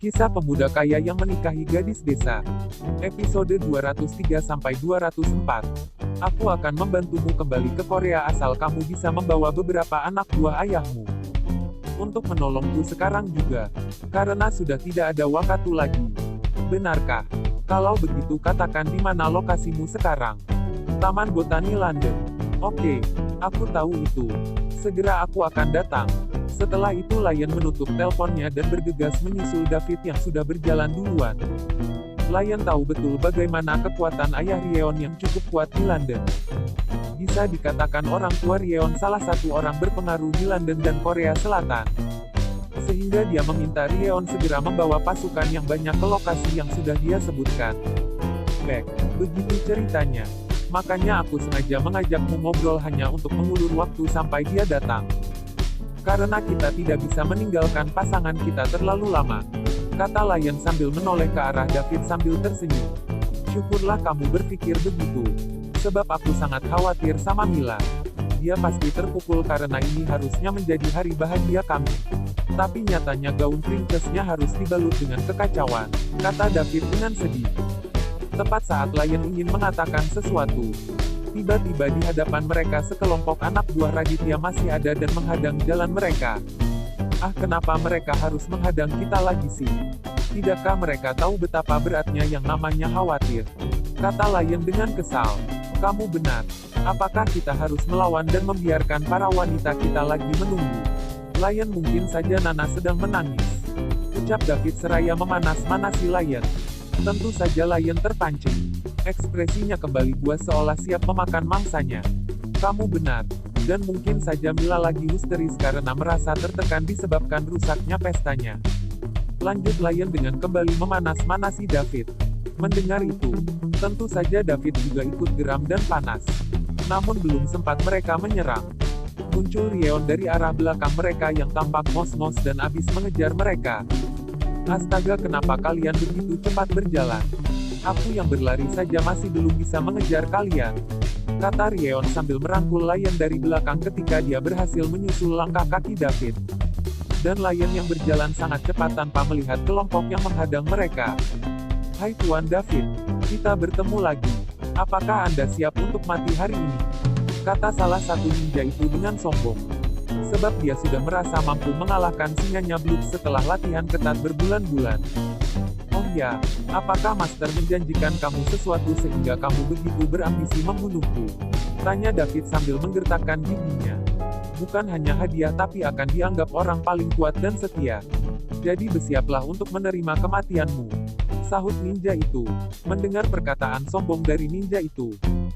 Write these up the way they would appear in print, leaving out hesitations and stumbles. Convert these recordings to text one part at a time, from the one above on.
Kisah pemuda kaya yang menikahi gadis desa. Episode 203-204. Aku akan membantumu kembali ke Korea asal kamu bisa membawa beberapa anak buah ayahmu. Untuk menolongku sekarang juga. Karena sudah tidak ada waktu lagi. Benarkah? Kalau begitu katakan di mana lokasimu sekarang. Taman Botani London. Oke, aku tahu itu. Segera aku akan datang. Setelah itu Lion menutup teleponnya dan bergegas menyusul David yang sudah berjalan duluan. Lion tahu betul bagaimana kekuatan ayah Ryeon yang cukup kuat di London. Bisa dikatakan orang tua Ryeon salah satu orang berpengaruh di London dan Korea Selatan. Sehingga dia meminta Ryeon segera membawa pasukan yang banyak ke lokasi yang sudah dia sebutkan. Baik, begitu ceritanya. Makanya aku sengaja mengajakmu ngobrol hanya untuk mengulur waktu sampai dia datang. Karena kita tidak bisa meninggalkan pasangan kita terlalu lama. Kata Lion sambil menoleh ke arah David sambil tersenyum. Syukurlah kamu berpikir begitu. Sebab aku sangat khawatir sama Mila. Dia pasti terpukul karena ini harusnya menjadi hari bahagia kami. Tapi nyatanya gaun princess-nya harus dibalut dengan kekacauan, kata David dengan sedih. Tepat saat Lion ingin mengatakan sesuatu, tiba-tiba di hadapan mereka sekelompok anak buah Raditya masih ada dan menghadang jalan mereka. Ah, kenapa mereka harus menghadang kita lagi sih? Tidakkah mereka tahu betapa beratnya yang namanya khawatir? Kata Lion dengan kesal. Kamu benar. Apakah kita harus melawan dan membiarkan para wanita kita lagi menunggu? Lion mungkin saja Nana sedang menangis. Ucap David seraya memanas-manasi Lion. Tentu saja Lion terpancing. Ekspresinya kembali buas seolah siap memakan mangsanya. Kamu benar. Dan mungkin saja Mila lagi histeris karena merasa tertekan disebabkan rusaknya pestanya. Lanjut Lion dengan kembali memanas-manasi David. Mendengar itu, tentu saja David juga ikut geram dan panas. Namun belum sempat mereka menyerang. Muncul Ryeon dari arah belakang mereka yang tampak ngos-ngos dan abis mengejar mereka. Astaga, kenapa kalian begitu cepat berjalan? Aku yang berlari saja masih belum bisa mengejar kalian. Kata Ryeon sambil merangkul Lion dari belakang ketika dia berhasil menyusul langkah kaki David. Dan Lion yang berjalan sangat cepat tanpa melihat kelompok yang menghadang mereka. Hai Tuan David, kita bertemu lagi. Apakah Anda siap untuk mati hari ini? Kata salah satu ninja itu dengan sombong. Sebab dia sudah merasa mampu mengalahkan singanya Blood setelah latihan ketat berbulan-bulan. Oh ya, apakah Master menjanjikan kamu sesuatu sehingga kamu begitu berambisi membunuhku? Tanya David sambil menggertakkan giginya. Bukan hanya hadiah tapi akan dianggap orang paling kuat dan setia. Jadi bersiaplah untuk menerima kematianmu. Sahut ninja itu. Mendengar perkataan sombong dari ninja itu,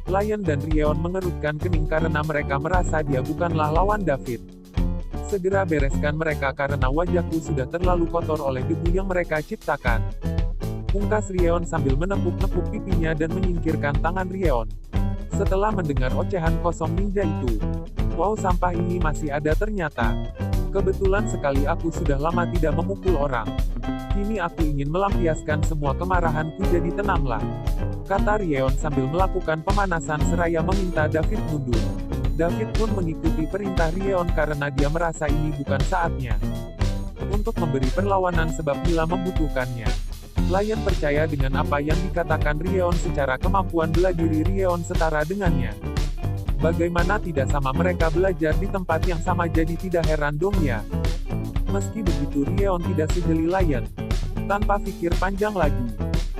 Lion dan Ryeon mengerutkan kening karena mereka merasa dia bukanlah lawan David. Segera bereskan mereka karena wajahku sudah terlalu kotor oleh debu yang mereka ciptakan. Pungkas Ryeon sambil menepuk-nepuk pipinya dan menyingkirkan tangan Ryeon. Setelah mendengar ocehan kosong ninja itu, wow, sampah ini masih ada ternyata. Kebetulan sekali aku sudah lama tidak memukul orang. Kini aku ingin melampiaskan semua kemarahanku, jadi tenanglah. Kata Ryeon sambil melakukan pemanasan seraya meminta David mundur. David pun mengikuti perintah Ryeon karena dia merasa ini bukan saatnya untuk memberi perlawanan sebab Mila membutuhkannya. Lion percaya dengan apa yang dikatakan Ryeon secara kemampuan bela diri Ryeon setara dengannya. Bagaimana tidak sama mereka belajar di tempat yang sama, jadi tidak heran dong ya. Meski begitu Ryeon tidak sejeli Lion. Tanpa pikir panjang lagi,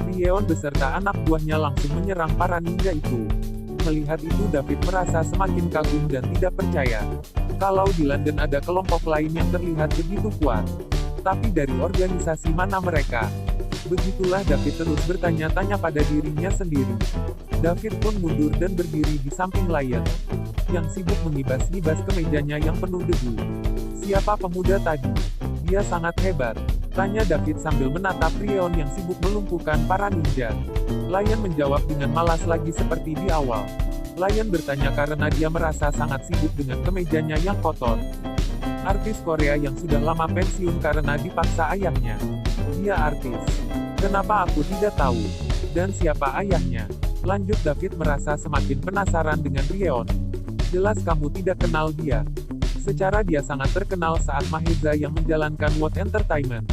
Ryeon beserta anak buahnya langsung menyerang para ninja itu. Melihat itu David merasa semakin kagum dan tidak percaya. Kalau di London ada kelompok lain yang terlihat begitu kuat. Tapi dari organisasi mana mereka? Begitulah David terus bertanya-tanya pada dirinya sendiri. David pun mundur dan berdiri di samping Lion, yang sibuk mengibas-ngibas kemejanya yang penuh debu. Siapa pemuda tadi? Dia sangat hebat. Tanya David sambil menatap Ryeon yang sibuk melumpuhkan para ninja. Lion menjawab dengan malas lagi seperti di awal. Lion bertanya karena dia merasa sangat sibuk dengan kemejanya yang kotor. Artis Korea yang sudah lama pensiun karena dipaksa ayahnya. Dia artis. Kenapa aku tidak tahu? Dan siapa ayahnya? Lanjut David merasa semakin penasaran dengan Ryeon. Jelas kamu tidak kenal dia. Secara dia sangat terkenal saat Maheza yang menjalankan World Entertainment.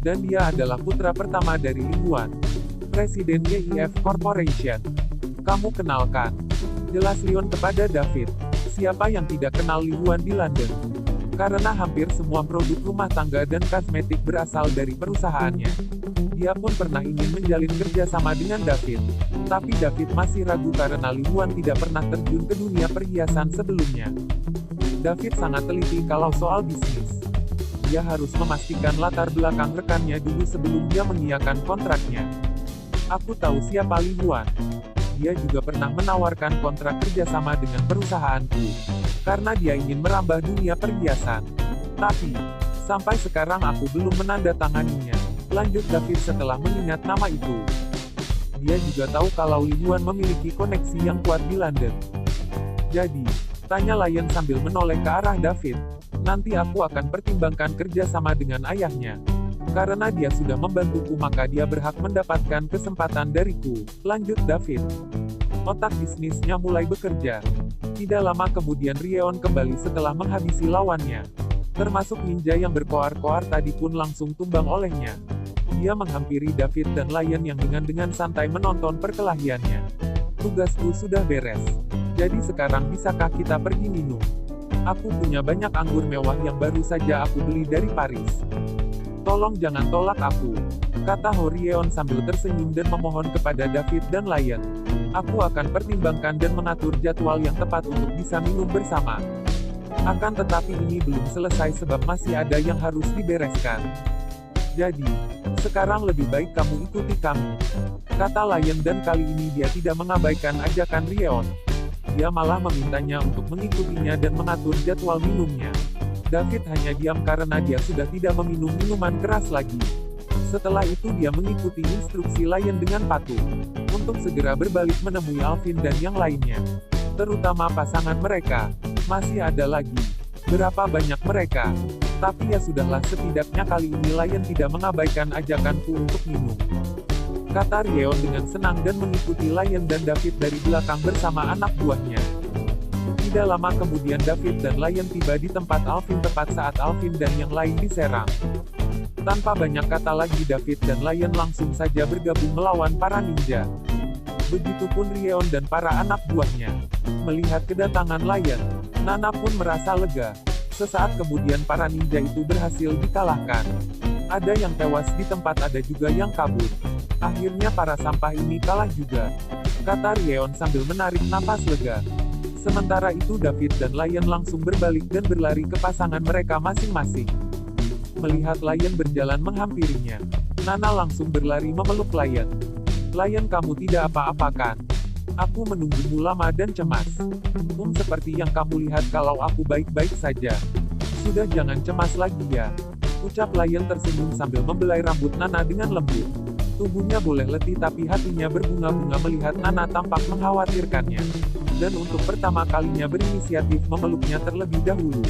Dan dia adalah putra pertama dari Li Huan, Presiden YIF Corporation. Kamu kenalkan. Jelas Leon kepada David. Siapa yang tidak kenal Li Huan di London? Karena hampir semua produk rumah tangga dan kosmetik berasal dari perusahaannya. Dia pun pernah ingin menjalin kerjasama dengan David. Tapi David masih ragu karena Li Huan tidak pernah terjun ke dunia perhiasan sebelumnya. David sangat teliti kalau soal bisnis. Dia harus memastikan latar belakang rekannya dulu sebelum dia mengiyakan kontraknya. Aku tahu siapa Li Huan. Dia juga pernah menawarkan kontrak kerjasama dengan perusahaanku. Karena dia ingin merambah dunia perhiasan. Tapi, sampai sekarang aku belum menandatanganinya. Lanjut David setelah mengingat nama itu. Dia juga tahu kalau Li Huan memiliki koneksi yang kuat di London. Jadi, tanya Lion sambil menoleh ke arah David. Nanti aku akan pertimbangkan kerjasama dengan ayahnya. Karena dia sudah membantuku maka dia berhak mendapatkan kesempatan dariku. Lanjut David. Otak bisnisnya mulai bekerja. Tidak lama kemudian Ryeon kembali setelah menghabisi lawannya. Termasuk ninja yang berkoar-koar tadi pun langsung tumbang olehnya. Dia menghampiri David dan Lion yang dengan santai menonton perkelahiannya. Tugasku sudah beres. Jadi sekarang bisakah kita pergi minum? Aku punya banyak anggur mewah yang baru saja aku beli dari Paris. Tolong jangan tolak aku, kata Ho Ryeon sambil tersenyum dan memohon kepada David dan Lion. Aku akan pertimbangkan dan mengatur jadwal yang tepat untuk bisa minum bersama. Akan tetapi ini belum selesai sebab masih ada yang harus dibereskan. Jadi, sekarang lebih baik kamu ikuti kami, kata Lion dan kali ini dia tidak mengabaikan ajakan Ryeon. Dia malah memintanya untuk mengikutinya dan mengatur jadwal minumnya. David hanya diam karena dia sudah tidak meminum minuman keras lagi. Setelah itu dia mengikuti instruksi Lion dengan patuh. Untuk segera berbalik menemui Alvin dan yang lainnya. Terutama pasangan mereka. Masih ada lagi. Berapa banyak mereka? Tapi ya sudahlah setidaknya kali ini Lion tidak mengabaikan ajakanku untuk minum. Kata Ryeon dengan senang dan mengikuti Lion dan David dari belakang bersama anak buahnya. Tidak lama kemudian David dan Lion tiba di tempat Alvin tepat saat Alvin dan yang lain diserang. Tanpa banyak kata lagi David dan Lion langsung saja bergabung melawan para ninja. Begitupun Ryeon dan para anak buahnya. Melihat kedatangan Lion, Nana pun merasa lega. Sesaat kemudian para ninja itu berhasil dikalahkan. Ada yang tewas di tempat, ada juga yang kabur. Akhirnya para sampah ini kalah juga, kata Ryeon sambil menarik napas lega. Sementara itu David dan Lion langsung berbalik dan berlari ke pasangan mereka masing-masing. Melihat Lion berjalan menghampirinya, Nana langsung berlari memeluk Lion. Lion, kamu tidak apa-apa kan? Aku menunggumu lama dan cemas. Seperti yang kamu lihat kalau aku baik-baik saja. Sudah jangan cemas lagi ya, ucap Lion tersenyum sambil membelai rambut Nana dengan lembut. Tubuhnya boleh letih tapi hatinya berbunga-bunga melihat Nana tampak mengkhawatirkannya. Dan untuk pertama kalinya berinisiatif memeluknya terlebih dahulu.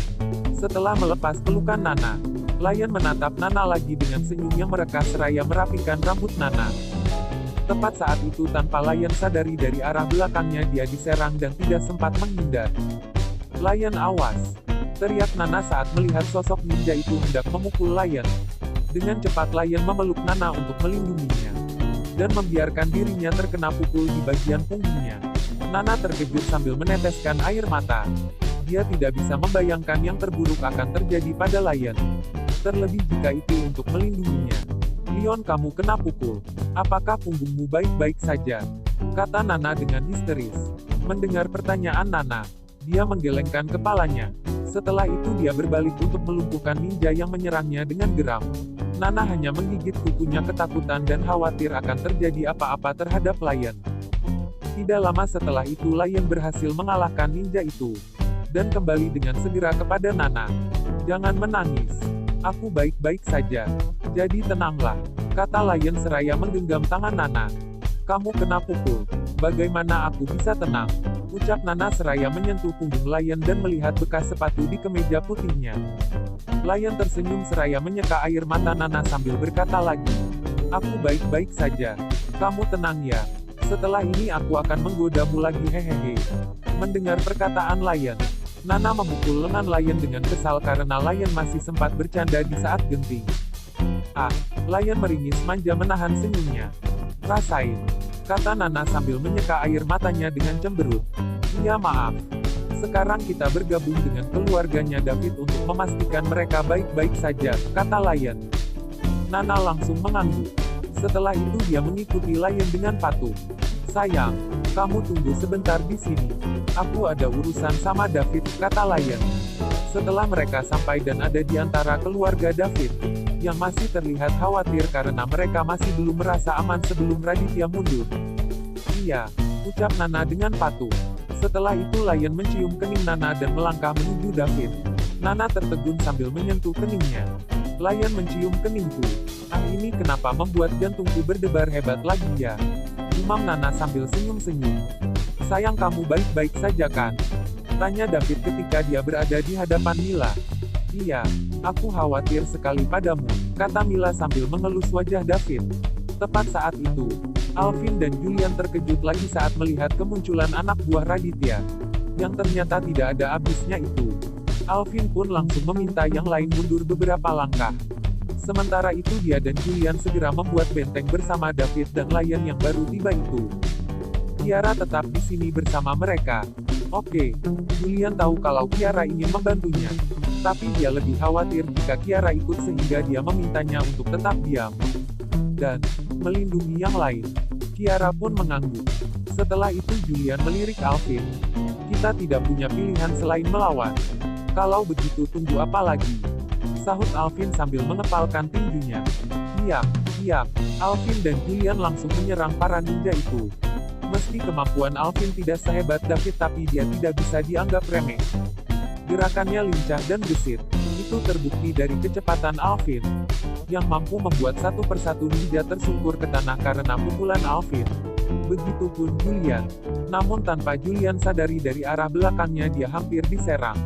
Setelah melepas pelukan Nana, Lion menatap Nana lagi dengan senyum yang merekah seraya merapikan rambut Nana. Tepat saat itu tanpa Lion sadari dari arah belakangnya dia diserang dan tidak sempat menghindar. Lion, awas! Teriak Nana saat melihat sosok ninja itu hendak memukul Lion. Dengan cepat Lion memeluk Nana untuk melindunginya. Dan membiarkan dirinya terkena pukul di bagian punggungnya. Nana terkejut sambil meneteskan air mata. Dia tidak bisa membayangkan yang terburuk akan terjadi pada Lion. Terlebih jika itu untuk melindunginya. Leon, kamu kena pukul. Apakah punggungmu baik-baik saja? Kata Nana dengan histeris. Mendengar pertanyaan Nana, dia menggelengkan kepalanya. Setelah itu dia berbalik untuk melumpuhkan ninja yang menyerangnya dengan geram. Nana hanya menggigit kukunya ketakutan dan khawatir akan terjadi apa-apa terhadap Lion. Tidak lama setelah itu Lion berhasil mengalahkan ninja itu. Dan kembali dengan segera kepada Nana. Jangan menangis. Aku baik-baik saja. Jadi tenanglah, kata Lion seraya menggenggam tangan Nana. Kamu kena pukul. Bagaimana aku bisa tenang? Ucap Nana seraya menyentuh punggung Lion dan melihat bekas sepatu di kemeja putihnya. Lion tersenyum seraya menyeka air mata Nana sambil berkata lagi. Aku baik-baik saja. Kamu tenang ya. Setelah ini aku akan menggodamu lagi, hehehe. Mendengar perkataan Lion, Nana memukul lengan Lion dengan kesal karena Lion masih sempat bercanda di saat genting. Ah, Lion meringis manja menahan senyumnya. Rasain, kata Nana sambil menyeka air matanya dengan cemberut. Iya maaf. Sekarang kita bergabung dengan keluarganya David untuk memastikan mereka baik-baik saja, kata Lion. Nana langsung mengangguk. Setelah itu dia mengikuti Lion dengan patuh. Sayang, kamu tunggu sebentar di sini. Aku ada urusan sama David, kata Lion. Setelah mereka sampai dan ada di antara keluarga David, yang masih terlihat khawatir karena mereka masih belum merasa aman sebelum Raditya mundur. Iya, ucap Nana dengan patuh. Setelah itu Lion mencium kening Nana dan melangkah menuju David. Nana tertegun sambil menyentuh keningnya. Lion mencium keningku. Ah, ini kenapa membuat jantungku berdebar hebat lagi ya? Gumam Nana sambil senyum-senyum. Sayang, kamu baik-baik saja kan? Tanya David ketika dia berada di hadapan Mila. Iya, aku khawatir sekali padamu, kata Mila sambil mengelus wajah David. Tepat saat itu, Alvin dan Julian terkejut lagi saat melihat kemunculan anak buah Raditya, yang ternyata tidak ada habisnya itu. Alvin pun langsung meminta yang lain mundur beberapa langkah. Sementara itu dia dan Julian segera membuat benteng bersama David dan Lion yang baru tiba itu. Kiara tetap di sini bersama mereka. Oke, Julian tahu kalau Kiara ingin membantunya. Tapi dia lebih khawatir jika Kiara ikut sehingga dia memintanya untuk tetap diam dan melindungi yang lain. Kiara pun mengangguk. Setelah itu Julian melirik Alvin. Kita tidak punya pilihan selain melawan. Kalau begitu tunggu apa lagi? Sahut Alvin sambil mengepalkan tinjunya. Iya. Alvin dan Julian langsung menyerang para ninja itu. Meski kemampuan Alvin tidak sehebat David tapi dia tidak bisa dianggap remeh. Gerakannya lincah dan gesit. Itu terbukti dari kecepatan Alvin, yang mampu membuat satu persatu ninja tersungkur ke tanah karena pukulan Alvin. Begitupun Julian. Namun tanpa Julian sadari dari arah belakangnya dia hampir diserang.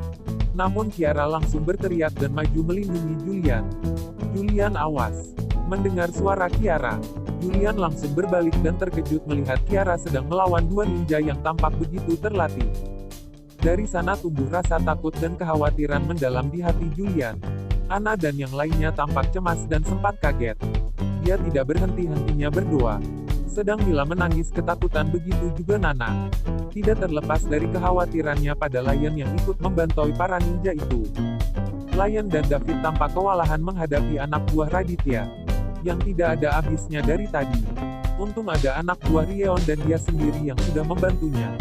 Namun Kiara langsung berteriak dan maju melindungi Julian. Julian, awas. Mendengar suara Kiara, Julian langsung berbalik dan terkejut melihat Kiara sedang melawan dua ninja yang tampak begitu terlatih. Dari sana tumbuh rasa takut dan kekhawatiran mendalam di hati Julian. Anna dan yang lainnya tampak cemas dan sempat kaget. Dia tidak berhenti-hentinya berdoa. Sedang Mila menangis ketakutan, begitu juga Nana. Tidak terlepas dari kekhawatirannya pada Lion yang ikut membantoi para ninja itu. Lion dan David tampak kewalahan menghadapi anak buah Raditya, yang tidak ada habisnya dari tadi. Untung ada anak buah Ryeon dan dia sendiri yang sudah membantunya.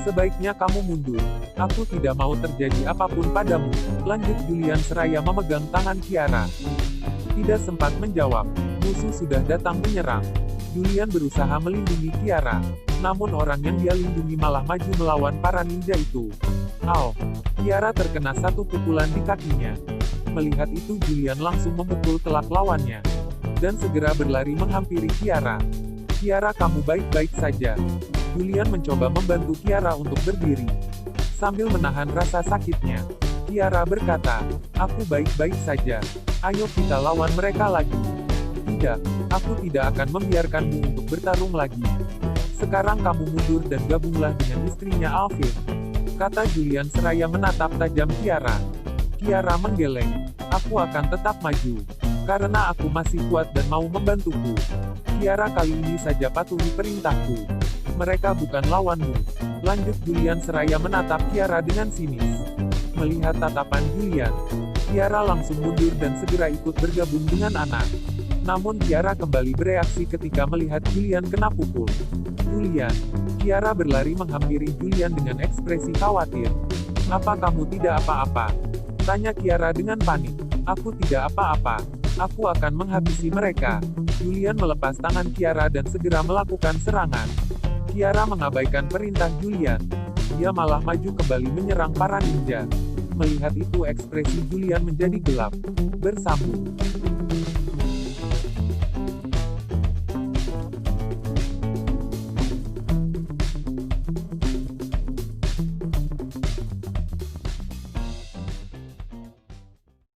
Sebaiknya kamu mundur. Aku tidak mau terjadi apapun padamu, lanjut Julian seraya memegang tangan Kiara. Tidak sempat menjawab, musuh sudah datang menyerang. Julian berusaha melindungi Kiara, namun orang yang dia lindungi malah maju melawan para ninja itu. Kiara terkena satu pukulan di kakinya. Melihat itu Julian langsung memukul telak lawannya, dan segera berlari menghampiri Kiara. Kiara, kamu baik-baik saja? Julian mencoba membantu Kiara untuk berdiri. Sambil menahan rasa sakitnya, Kiara berkata, aku baik-baik saja. Ayo kita lawan mereka lagi. Tidak, aku tidak akan membiarkanmu untuk bertarung lagi. Sekarang kamu mundur dan gabunglah dengan istrinya Alvin, kata Julian seraya menatap tajam Kiara. Kiara menggeleng. Aku akan tetap maju, karena aku masih kuat dan mau membantuku. Kiara, kali ini saja patuhi perintahku. Mereka bukan lawanmu. Lanjut Julian seraya menatap Kiara dengan sinis. Melihat tatapan Julian, Kiara langsung mundur dan segera ikut bergabung dengan Anna. Namun Kiara kembali bereaksi ketika melihat Julian kena pukul. Julian. Kiara berlari menghampiri Julian dengan ekspresi khawatir. Apa kamu tidak apa-apa? Tanya Kiara dengan panik. Aku tidak apa-apa. Aku akan menghabisi mereka. Julian melepas tangan Kiara dan segera melakukan serangan. Kiara mengabaikan perintah Julian. Dia malah maju kembali menyerang para ninja. Melihat itu ekspresi Julian menjadi gelap. Bersambung.